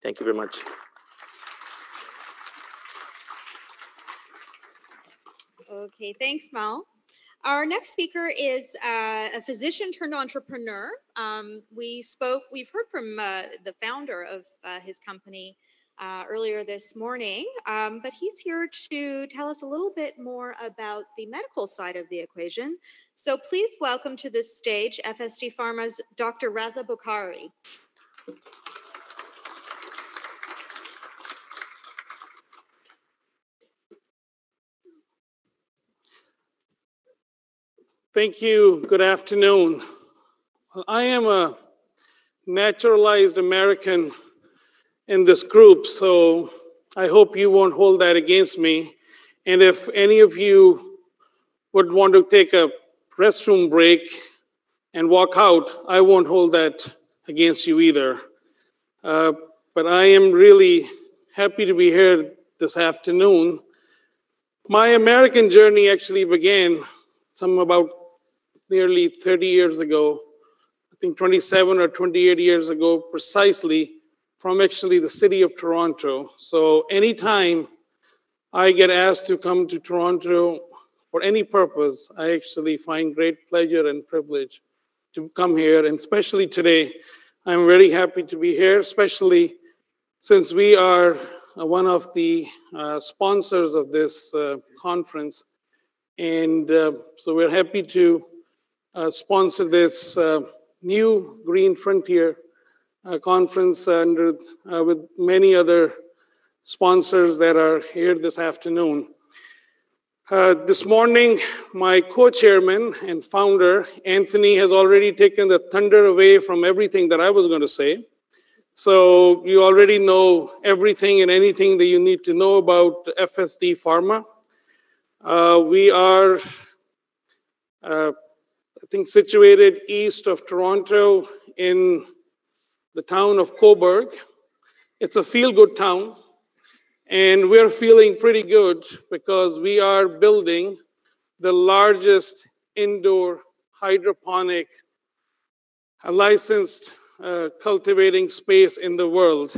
Thank you very much. Okay, thanks, Mal. Our next speaker is a physician turned entrepreneur. We've heard from the founder of his company earlier this morning, but he's here to tell us a little bit more about the medical side of the equation. So please welcome to this stage FSD Pharma's Dr. Raza Bokhari. Thank you. Good afternoon. Well, I am a naturalized American in this group, so I hope you won't hold that against me. And if any of you would want to take a restroom break and walk out, I won't hold that against you either. But I am really happy to be here this afternoon. My American journey actually began about nearly 30 years ago, I think 27 or 28 years ago, precisely from actually the city of Toronto. So anytime I get asked to come to Toronto for any purpose, I actually find great pleasure and privilege to come here. And especially today, I'm very happy to be here, especially since we are one of the sponsors of this conference. And so we're happy to sponsor this new Green Frontier conference with many other sponsors that are here this afternoon. This morning, my co-chairman and founder, Anthony, has already taken the thunder away from everything that I was going to say. So you already know everything and anything that you need to know about FSD Pharma. We are, I think, situated east of Toronto in the town of Cobourg. It's a feel-good town, and we're feeling pretty good because we are building the largest indoor hydroponic licensed cultivating space in the world.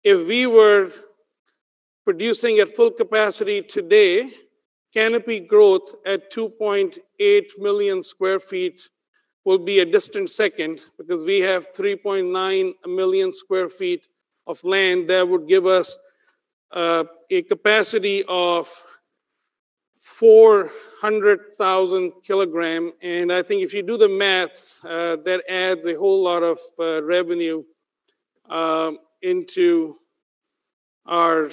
If we were producing at full capacity today, canopy growth at 2.8 million square feet will be a distant second because we have 3.9 million square feet of land that would give us a capacity of 400,000 kilogram. And I think if you do the math, that adds a whole lot of revenue into our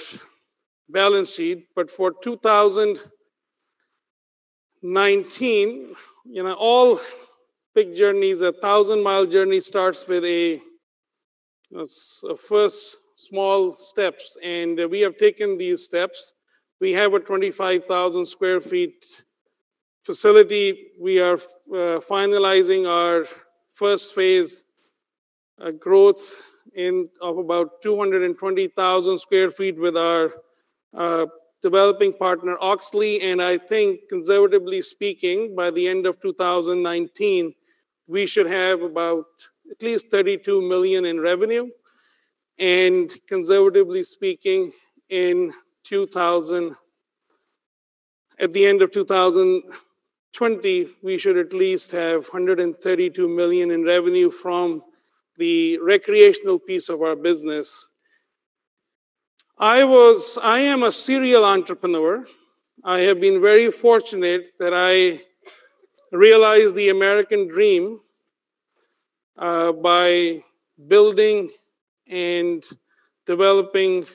balance sheet. But for 2019, all big journeys, a 1,000-mile journey starts with a first small steps, and we have taken these steps. We have a 25,000 square feet facility. We are finalizing our first phase growth of about 220,000 square feet with our developing partner Oxley, and I think, conservatively speaking, by the end of 2019, we should have about at least 32 million in revenue, and conservatively speaking, at the end of 2020, we should at least have 132 million in revenue from the recreational piece of our business. I am a serial entrepreneur. I have been very fortunate that I realized the American dream by building and developing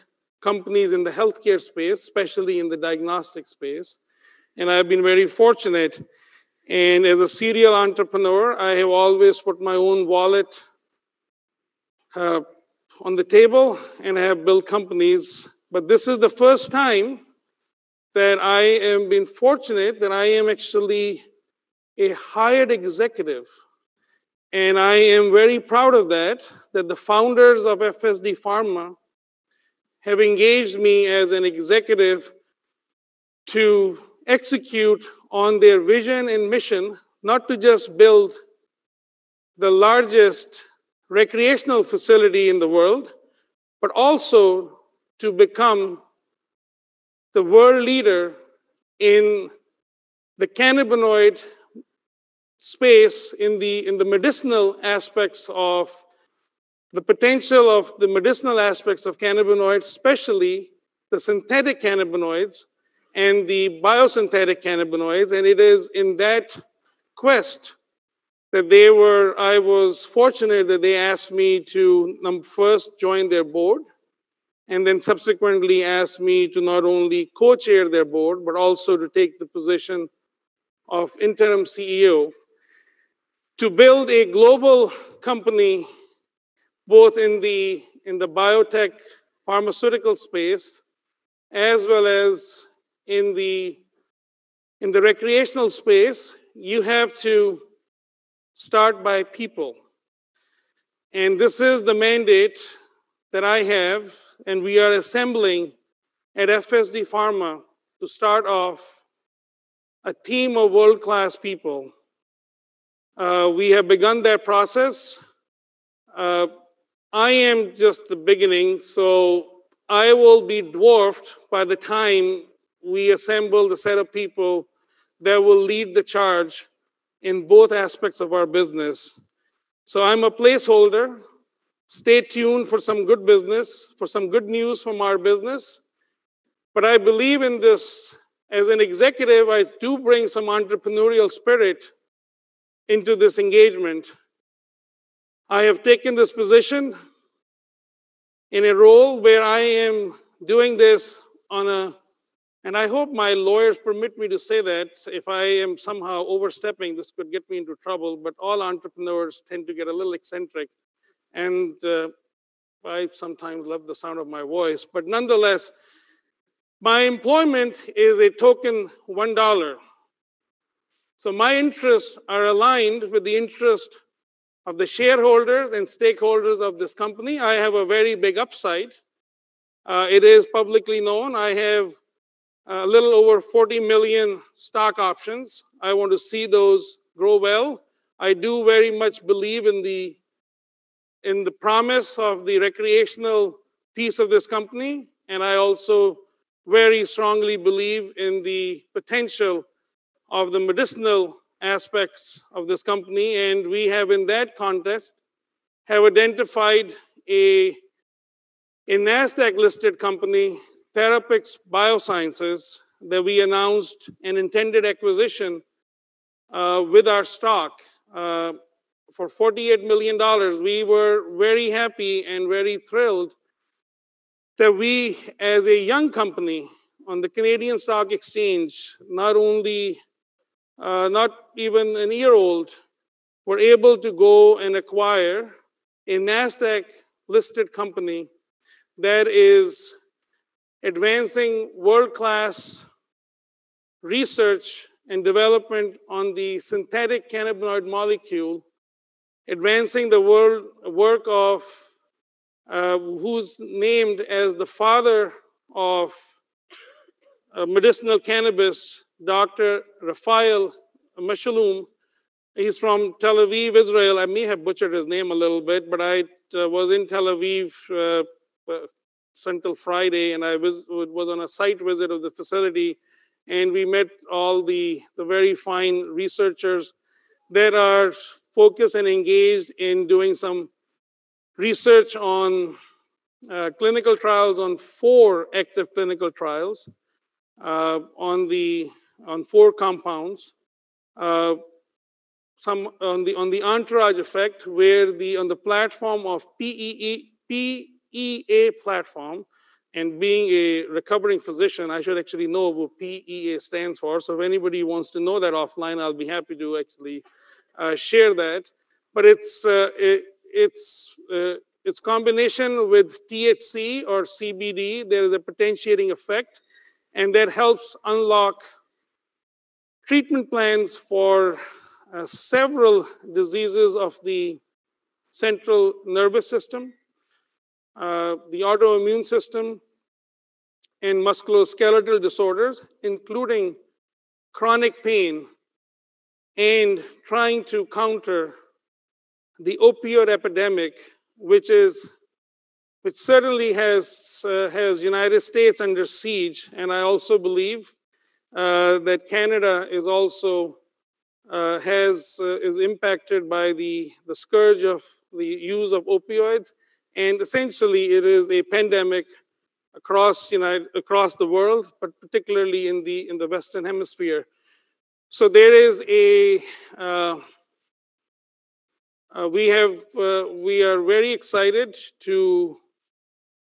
companies in the healthcare space, especially in the diagnostic space. And I've been very fortunate. And as a serial entrepreneur, I have always put my own wallet on the table, and I have built companies. But this is the first time that I am been fortunate that I am actually a hired executive. And I am very proud of that the founders of FSD Pharma have engaged me as an executive to execute on their vision and mission, not to just build the largest recreational facility in the world, but also to become the world leader in the cannabinoid space, in the medicinal aspects of the potential of the medicinal aspects of cannabinoids, especially the synthetic cannabinoids and the biosynthetic cannabinoids. And it is in that quest that I was fortunate that they asked me to first join their board, and then subsequently asked me to not only co-chair their board, but also to take the position of interim CEO to build a global company, both in the biotech pharmaceutical space, as well as in the recreational space. You have to start by people. And this is the mandate that I have, and we are assembling at FSD Pharma to start off a team of world-class people. We have begun that process. I am just the beginning, so I will be dwarfed by the time we assemble the set of people that will lead the charge in both aspects of our business. So I'm a placeholder. Stay tuned for some good business, for some good news from our business. But I believe in this. As an executive, I do bring some entrepreneurial spirit into this engagement. I have taken this position in a role where I am doing this and I hope my lawyers permit me to say that. If I am somehow overstepping, this could get me into trouble, but all entrepreneurs tend to get a little eccentric. And I sometimes love the sound of my voice, but nonetheless, my employment is a token $1. So my interests are aligned with the interest of the shareholders and stakeholders of this company. I have a very big upside. It is publicly known. I have a little over 40 million stock options. I want to see those grow well. I do very much believe in the promise of the recreational piece of this company, and I also very strongly believe in the potential of the medicinal aspects of this company. And we have, in that context, have identified a NASDAQ-listed company, Therapeutics Biosciences, that we announced an intended acquisition with our stock for $48 million. We were very happy and very thrilled that we, as a young company on the Canadian Stock Exchange, not even a year old, were able to go and acquire a NASDAQ-listed company that is advancing world-class research and development on the synthetic cannabinoid molecule, advancing the work of who's named as the father of medicinal cannabis, Dr. Raphael Mechoulam. He's from Tel Aviv, Israel. I may have butchered his name a little bit, but I was in Tel Aviv until Friday, and I was on a site visit of the facility, and we met all the very fine researchers that are focused and engaged in doing some research on clinical trials, on 4 active clinical trials, on 4 compounds. Some on the entourage effect, where on the platform of PEA platform, and being a recovering physician, I should actually know what PEA stands for. So if anybody wants to know that offline, I'll be happy to actually share that. But it's combination with THC or CBD. There is a potentiating effect, and that helps unlock treatment plans for several diseases of the central nervous system, the autoimmune system, and musculoskeletal disorders, including chronic pain, and trying to counter the opioid epidemic, which certainly has United States under siege, and I also believe that Canada is also is impacted by the scourge of the use of opioids, and essentially it is a pandemic across the world, but particularly in the Western Hemisphere. So there is we are very excited to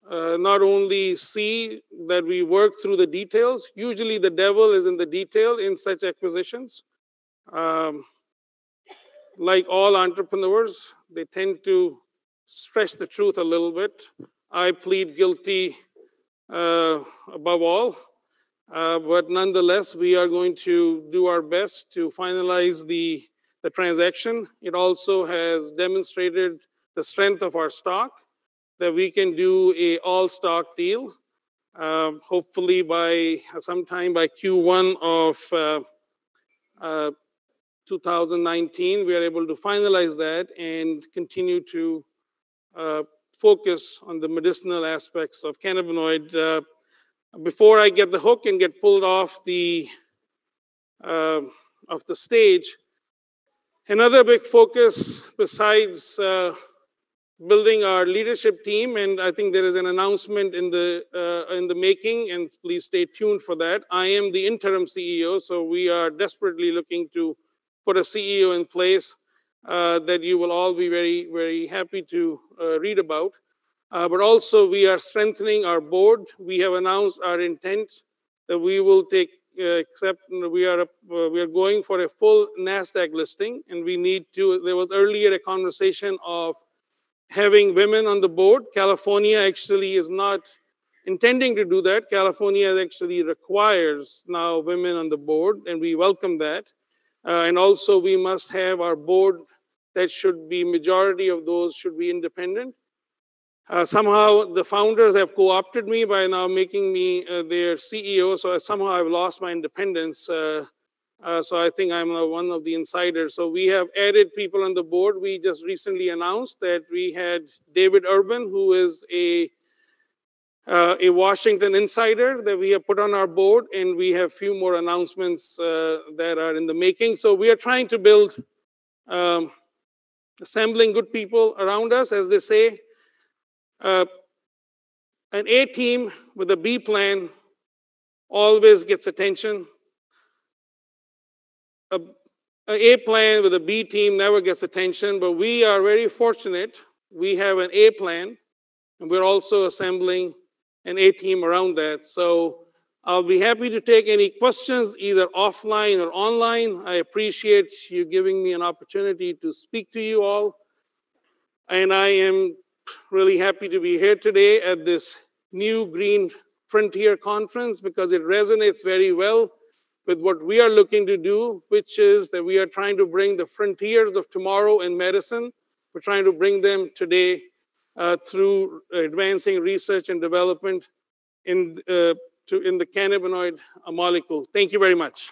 not only see that we work through the details. Usually the devil is in the detail in such acquisitions. Like all entrepreneurs, they tend to stretch the truth a little bit. I plead guilty above all. But nonetheless, we are going to do our best to finalize the transaction. It also has demonstrated the strength of our stock, that we can do a all-stock deal. Hopefully sometime by Q1 of 2019, we are able to finalize that and continue to focus on the medicinal aspects of cannabinoid. Before I get the hook and get pulled off the stage, another big focus besides building our leadership team, and I think there is an announcement in the making, and please stay tuned for that. I am the interim CEO, so we are desperately looking to put a CEO in place that you will all be very, very happy to read about. But also we are strengthening our board. We have announced our intent that we will we are going for a full NASDAQ listing, and we need to. There was earlier a conversation of having women on the board. California actually is not intending to do that. California actually requires now women on the board, and we welcome that. And also we must have our board that should be, majority of those should be independent. Somehow the founders have co-opted me by now making me their CEO, so somehow I've lost my independence. So I think I'm one of the insiders. So we have added people on the board. We just recently announced that we had David Urban, who is a Washington insider that we have put on our board, and we have a few more announcements that are in the making. So we are trying to build, assembling good people around us, as they say. An A team with a B plan always gets attention. An A plan with a B team never gets attention, but we are very fortunate. We have an A plan, and we're also assembling an A team around that. So I'll be happy to take any questions, either offline or online. I appreciate you giving me an opportunity to speak to you all. And I am really happy to be here today at this new Green Frontier Conference, because it resonates very well with what we are looking to do, which is that we are trying to bring the frontiers of tomorrow in medicine. We're trying to bring them today through advancing research and development in the cannabinoid molecule. Thank you very much.